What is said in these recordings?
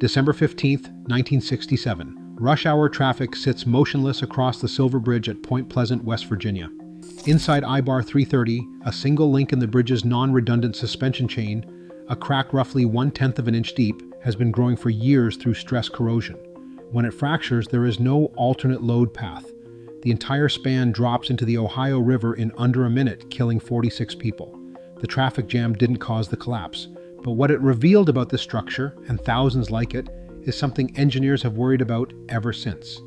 December 15th, 1967. Rush hour traffic sits motionless across the Silver Bridge at Point Pleasant, West Virginia. Inside eyebar 330, a single link in the bridge's non-redundant suspension chain, a crack roughly 1/10 of an inch deep, has been growing for years through stress corrosion. When it fractures, there is no alternate load path. The entire span drops into the Ohio River in under a minute, killing 46 people. The traffic jam didn't cause the collapse, but what it revealed about this structure, and thousands like it, is something engineers have worried about ever since.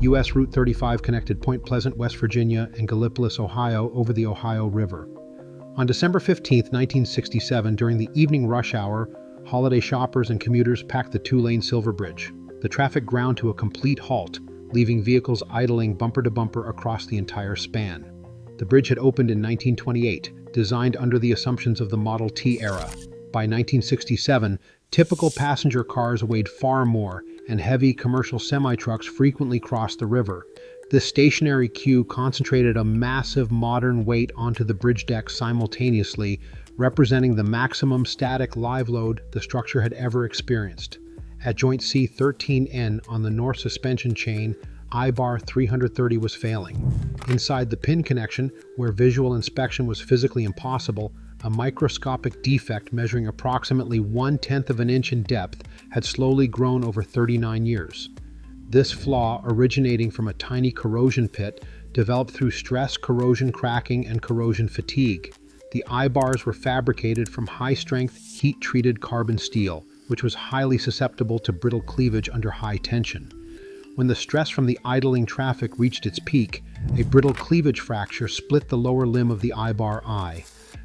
U.S. Route 35 connected Point Pleasant, West Virginia and Gallipolis, Ohio over the Ohio River. On December 15, 1967, during the evening rush hour, holiday shoppers and commuters packed the two-lane Silver Bridge. The traffic ground to a complete halt, leaving vehicles idling bumper to bumper across the entire span. The bridge had opened in 1928, designed under the assumptions of the Model T era. By 1967, typical passenger cars weighed far more, and heavy commercial semi-trucks frequently crossed the river. This stationary queue concentrated a massive modern weight onto the bridge deck simultaneously, representing the maximum static live load the structure had ever experienced. At joint C13N on the north suspension chain, eyebar 330 was failing. Inside the pin connection, where visual inspection was physically impossible, a microscopic defect measuring approximately 1/10 of an inch in depth had slowly grown over 39 years. This flaw, originating from a tiny corrosion pit, developed through stress, corrosion cracking, and corrosion fatigue. The eyebars were fabricated from high-strength, heat-treated carbon steel, which was highly susceptible to brittle cleavage under high tension. When the stress from the idling traffic reached its peak, a brittle cleavage fracture split the lower limb of the eyebar eye.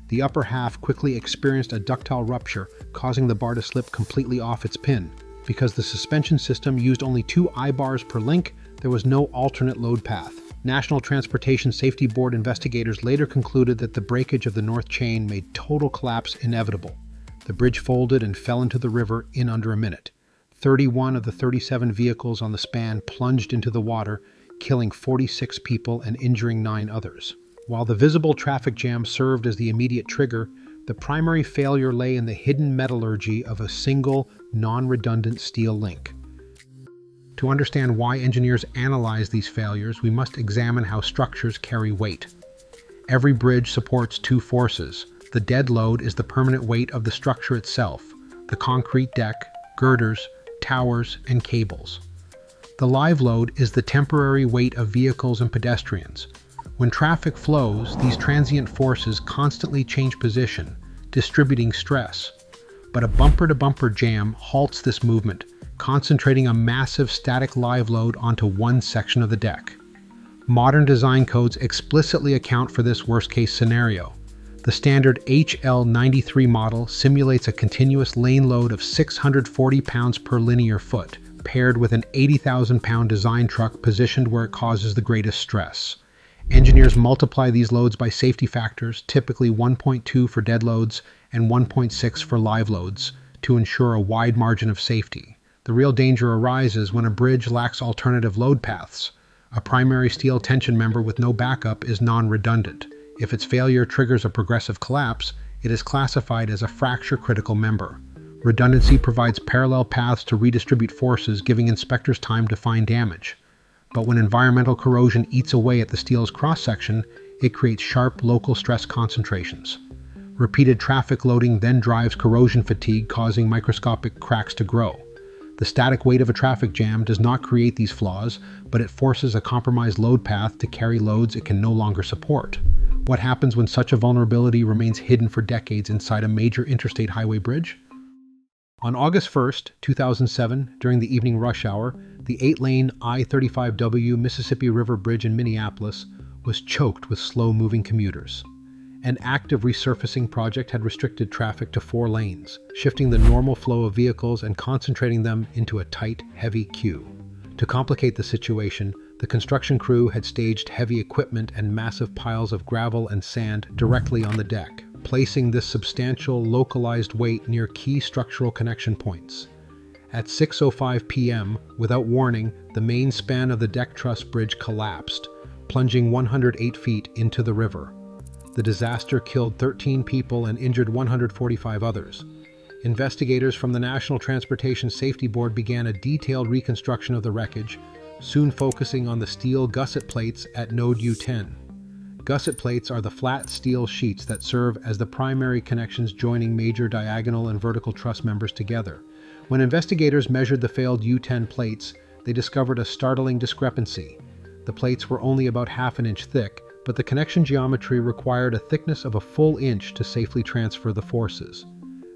The upper half quickly experienced a ductile rupture, causing the bar to slip completely off its pin. Because the suspension system used only 2 eyebars per link, there was no alternate load path. National Transportation Safety Board investigators later concluded that the breakage of the north chain made total collapse inevitable. The bridge folded and fell into the river in under a minute. 31 of the 37 vehicles on the span plunged into the water, killing 46 people and injuring 9 others. While the visible traffic jam served as the immediate trigger, the primary failure lay in the hidden metallurgy of a single, non-redundant steel link. To understand why engineers analyze these failures, we must examine how structures carry weight. Every bridge supports 2 forces. The dead load is the permanent weight of the structure itself, the concrete deck, girders, towers, and cables. The live load is the temporary weight of vehicles and pedestrians. When traffic flows, these transient forces constantly change position, distributing stress. But a bumper-to-bumper jam halts this movement, concentrating a massive static live load onto one section of the deck. Modern design codes explicitly account for this worst-case scenario. The standard HL93 model simulates a continuous lane load of 640 pounds per linear foot, paired with an 80,000-pound design truck positioned where it causes the greatest stress. Engineers multiply these loads by safety factors, typically 1.2 for dead loads and 1.6 for live loads, to ensure a wide margin of safety. The real danger arises when a bridge lacks alternative load paths. A primary steel tension member with no backup is non-redundant. If its failure triggers a progressive collapse, it is classified as a fracture-critical member. Redundancy provides parallel paths to redistribute forces, giving inspectors time to find damage. But when environmental corrosion eats away at the steel's cross-section, it creates sharp local stress concentrations. Repeated traffic loading then drives corrosion fatigue, causing microscopic cracks to grow. The static weight of a traffic jam does not create these flaws, but it forces a compromised load path to carry loads it can no longer support. What happens when such a vulnerability remains hidden for decades inside a major interstate highway bridge? On August 1st, 2007, during the evening rush hour, the 8-lane I-35W Mississippi River Bridge in Minneapolis was choked with slow-moving commuters. An active resurfacing project had restricted traffic to 4 lanes, shifting the normal flow of vehicles and concentrating them into a tight, heavy queue. To complicate the situation, the construction crew had staged heavy equipment and massive piles of gravel and sand directly on the deck, placing this substantial, localized weight near key structural connection points. At 6:05 p.m., without warning, the main span of the deck truss bridge collapsed, plunging 108 feet into the river. The disaster killed 13 people and injured 145 others. Investigators from the National Transportation Safety Board began a detailed reconstruction of the wreckage, soon focusing on the steel gusset plates at node U10. Gusset plates are the flat steel sheets that serve as the primary connections joining major diagonal and vertical truss members together. When investigators measured the failed U10 plates, they discovered a startling discrepancy. The plates were only about half an inch thick, but the connection geometry required a thickness of a full inch to safely transfer the forces.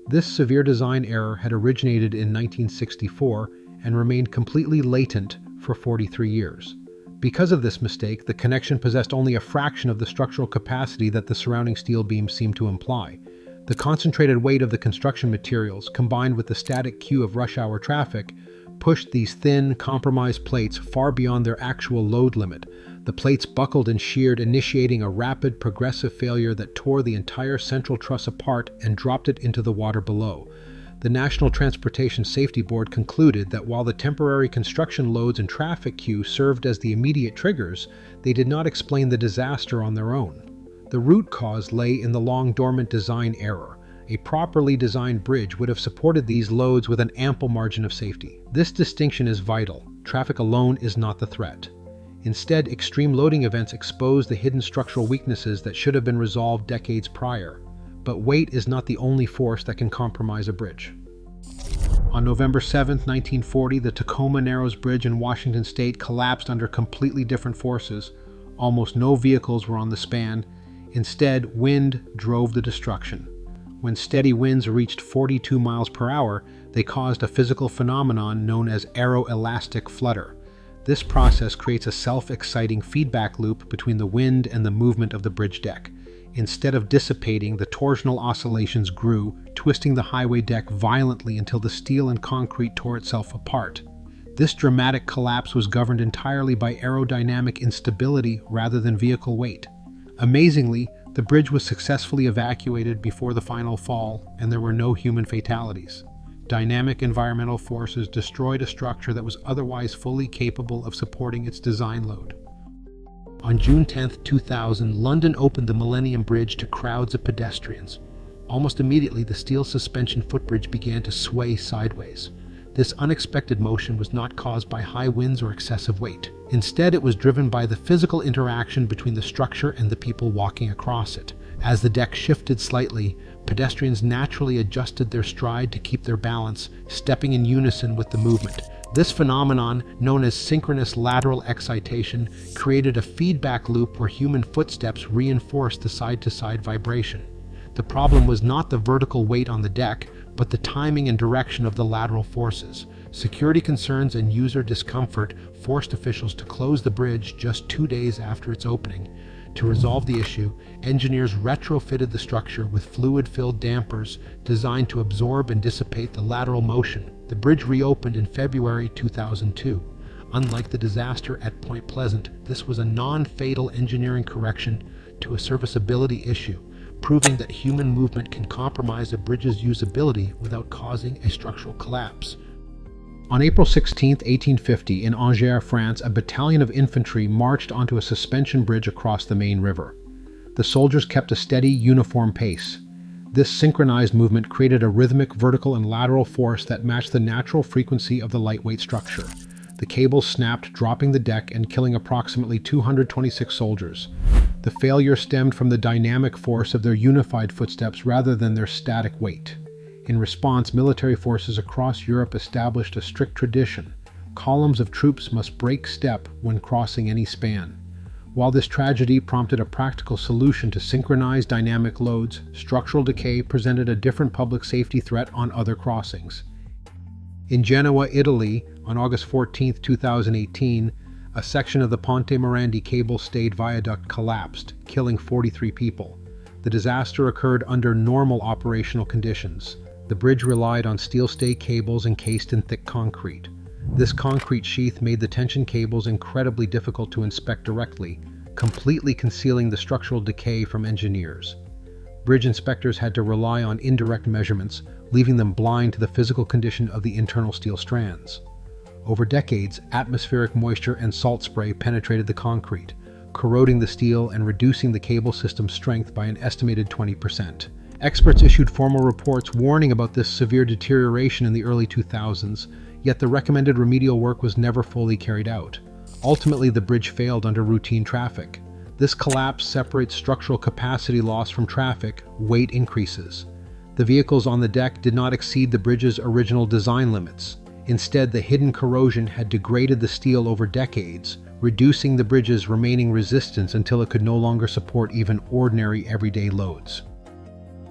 This severe design error had originated in 1964 and remained completely latent for 43 years. Because of this mistake, the connection possessed only a fraction of the structural capacity that the surrounding steel beams seemed to imply. The concentrated weight of the construction materials, combined with the static queue of rush hour traffic, pushed these thin, compromised plates far beyond their actual load limit. The plates buckled and sheared, initiating a rapid, progressive failure that tore the entire central truss apart and dropped it into the water below. The National Transportation Safety Board concluded that while the temporary construction loads and traffic queue served as the immediate triggers, they did not explain the disaster on their own. The root cause lay in the long-dormant design error. A properly designed bridge would have supported these loads with an ample margin of safety. This distinction is vital. Traffic alone is not the threat. Instead, extreme loading events expose the hidden structural weaknesses that should have been resolved decades prior. But weight is not the only force that can compromise a bridge. On November 7, 1940, the Tacoma Narrows Bridge in Washington state collapsed under completely different forces. Almost no vehicles were on the span. Instead, wind drove the destruction. When steady winds reached 42 miles per hour, they caused a physical phenomenon known as aeroelastic flutter. This process creates a self-exciting feedback loop between the wind and the movement of the bridge deck. Instead of dissipating, the torsional oscillations grew, twisting the highway deck violently until the steel and concrete tore itself apart. This dramatic collapse was governed entirely by aerodynamic instability rather than vehicle weight. Amazingly, the bridge was successfully evacuated before the final fall, and there were no human fatalities. Dynamic environmental forces destroyed a structure that was otherwise fully capable of supporting its design load. On June 10, 2000, London opened the Millennium Bridge to crowds of pedestrians. Almost immediately, the steel suspension footbridge began to sway sideways. This unexpected motion was not caused by high winds or excessive weight. Instead, it was driven by the physical interaction between the structure and the people walking across it. As the deck shifted slightly, pedestrians naturally adjusted their stride to keep their balance, stepping in unison with the movement. This phenomenon, known as synchronous lateral excitation, created a feedback loop where human footsteps reinforced the side-to-side vibration. The problem was not the vertical weight on the deck, but the timing and direction of the lateral forces. Security concerns and user discomfort forced officials to close the bridge just 2 days after its opening. To resolve the issue, engineers retrofitted the structure with fluid-filled dampers designed to absorb and dissipate the lateral motion. The bridge reopened in February 2002. Unlike the disaster at Point Pleasant, this was a non-fatal engineering correction to a serviceability issue, proving that human movement can compromise a bridge's usability without causing a structural collapse. On April 16, 1850, in Angers, France, a battalion of infantry marched onto a suspension bridge across the Main River. The soldiers kept a steady, uniform pace. This synchronized movement created a rhythmic vertical and lateral force that matched the natural frequency of the lightweight structure. The cables snapped, dropping the deck and killing approximately 226 soldiers. The failure stemmed from the dynamic force of their unified footsteps rather than their static weight. In response, military forces across Europe established a strict tradition. Columns of troops must break step when crossing any span. While this tragedy prompted a practical solution to synchronize dynamic loads, structural decay presented a different public safety threat on other crossings. In Genoa, Italy, on August 14, 2018, a section of the Ponte Morandi cable-stayed viaduct collapsed, killing 43 people. The disaster occurred under normal operational conditions. The bridge relied on steel stay cables encased in thick concrete. This concrete sheath made the tension cables incredibly difficult to inspect directly, completely concealing the structural decay from engineers. Bridge inspectors had to rely on indirect measurements, leaving them blind to the physical condition of the internal steel strands. Over decades, atmospheric moisture and salt spray penetrated the concrete, corroding the steel and reducing the cable system's strength by an estimated 20%. Experts issued formal reports warning about this severe deterioration in the early 2000s, yet the recommended remedial work was never fully carried out. Ultimately, the bridge failed under routine traffic. This collapse separates structural capacity loss from traffic, weight increases. The vehicles on the deck did not exceed the bridge's original design limits. Instead, the hidden corrosion had degraded the steel over decades, reducing the bridge's remaining resistance until it could no longer support even ordinary everyday loads.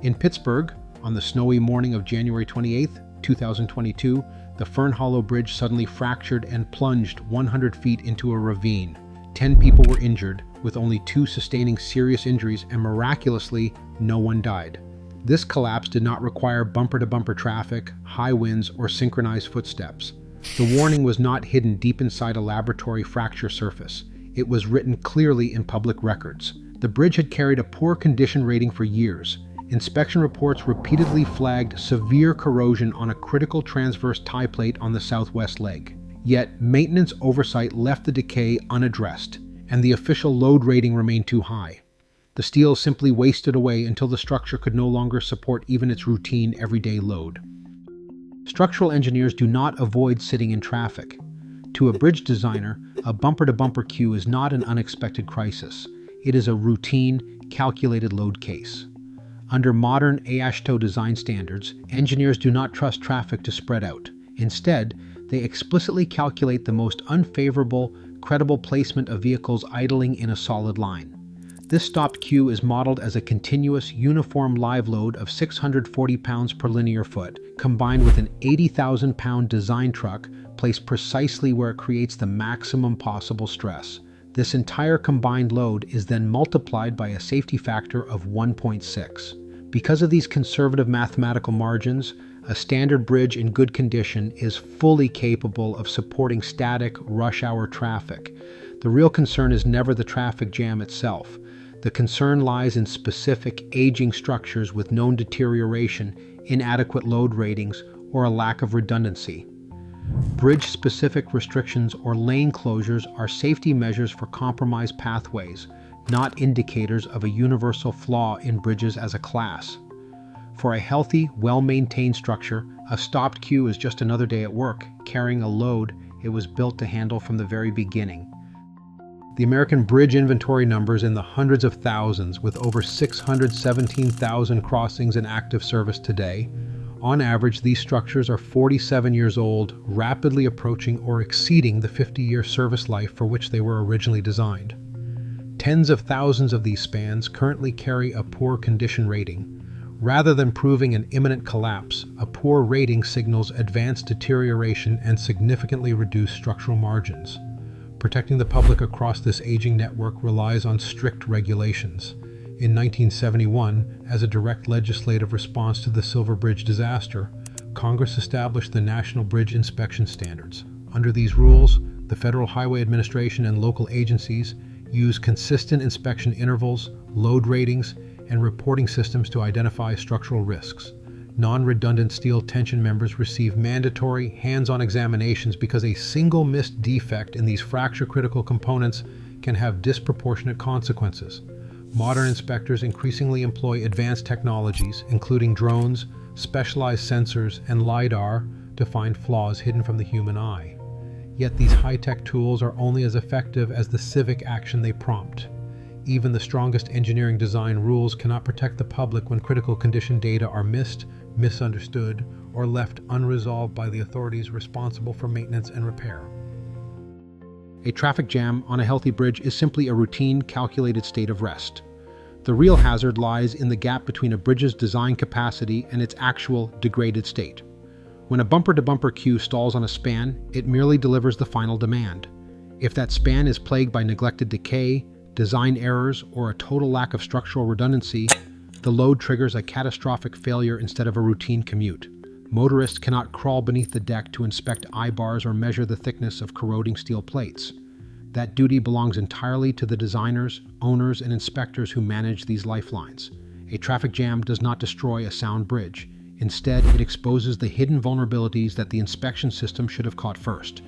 In Pittsburgh, on the snowy morning of January 28, 2022, the Fern Hollow Bridge suddenly fractured and plunged 100 feet into a ravine. 10 people were injured, with only 2 sustaining serious injuries, and miraculously, no one died. This collapse did not require bumper-to-bumper traffic, high winds, or synchronized footsteps. The warning was not hidden deep inside a laboratory fracture surface. It was written clearly in public records. The bridge had carried a poor condition rating for years. Inspection reports repeatedly flagged severe corrosion on a critical transverse tie plate on the southwest leg. Yet, maintenance oversight left the decay unaddressed, and the official load rating remained too high. The steel simply wasted away until the structure could no longer support even its routine everyday load. Structural engineers do not avoid sitting in traffic. To a bridge designer, a bumper-to-bumper queue is not an unexpected crisis. It is a routine, calculated load case. Under modern AASHTO design standards, engineers do not trust traffic to spread out. Instead, they explicitly calculate the most unfavorable, credible placement of vehicles idling in a solid line. This stopped queue is modeled as a continuous, uniform live load of 640 pounds per linear foot, combined with an 80,000-pound design truck placed precisely where it creates the maximum possible stress. This entire combined load is then multiplied by a safety factor of 1.6. Because of these conservative mathematical margins, a standard bridge in good condition is fully capable of supporting static, rush-hour traffic. The real concern is never the traffic jam itself. The concern lies in specific, aging structures with known deterioration, inadequate load ratings, or a lack of redundancy. Bridge-specific restrictions or lane closures are safety measures for compromised pathways, not indicators of a universal flaw in bridges as a class. For a healthy, well-maintained structure, a stopped queue is just another day at work, carrying a load it was built to handle from the very beginning. The American bridge inventory numbers in the hundreds of thousands, with over 617,000 crossings in active service today. On average, these structures are 47 years old, rapidly approaching or exceeding the 50-year service life for which they were originally designed. Tens of thousands of these spans currently carry a poor condition rating. Rather than proving an imminent collapse, a poor rating signals advanced deterioration and significantly reduced structural margins. Protecting the public across this aging network relies on strict regulations. In 1971, as a direct legislative response to the Silver Bridge disaster, Congress established the National Bridge Inspection Standards. Under these rules, the Federal Highway Administration and local agencies use consistent inspection intervals, load ratings, and reporting systems to identify structural risks. Non-redundant steel tension members receive mandatory, hands-on examinations because a single missed defect in these fracture-critical components can have disproportionate consequences. Modern inspectors increasingly employ advanced technologies, including drones, specialized sensors, and LiDAR, to find flaws hidden from the human eye. Yet these high-tech tools are only as effective as the civic action they prompt. Even the strongest engineering design rules cannot protect the public when critical condition data are missed, misunderstood, or left unresolved by the authorities responsible for maintenance and repair. A traffic jam on a healthy bridge is simply a routine, calculated state of rest. The real hazard lies in the gap between a bridge's design capacity and its actual degraded state. When a bumper-to-bumper queue stalls on a span, it merely delivers the final demand. If that span is plagued by neglected decay, design errors, or a total lack of structural redundancy, the load triggers a catastrophic failure instead of a routine commute. Motorists cannot crawl beneath the deck to inspect eyebars or measure the thickness of corroding steel plates. That duty belongs entirely to the designers, owners, and inspectors who manage these lifelines. A traffic jam does not destroy a sound bridge. Instead, it exposes the hidden vulnerabilities that the inspection system should have caught first.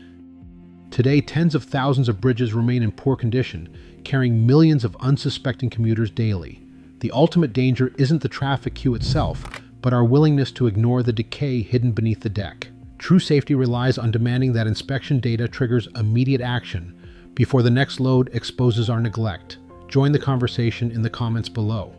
Today, tens of thousands of bridges remain in poor condition, carrying millions of unsuspecting commuters daily. The ultimate danger isn't the traffic queue itself, but our willingness to ignore the decay hidden beneath the deck. True safety relies on demanding that inspection data triggers immediate action before the next load exposes our neglect. Join the conversation in the comments below.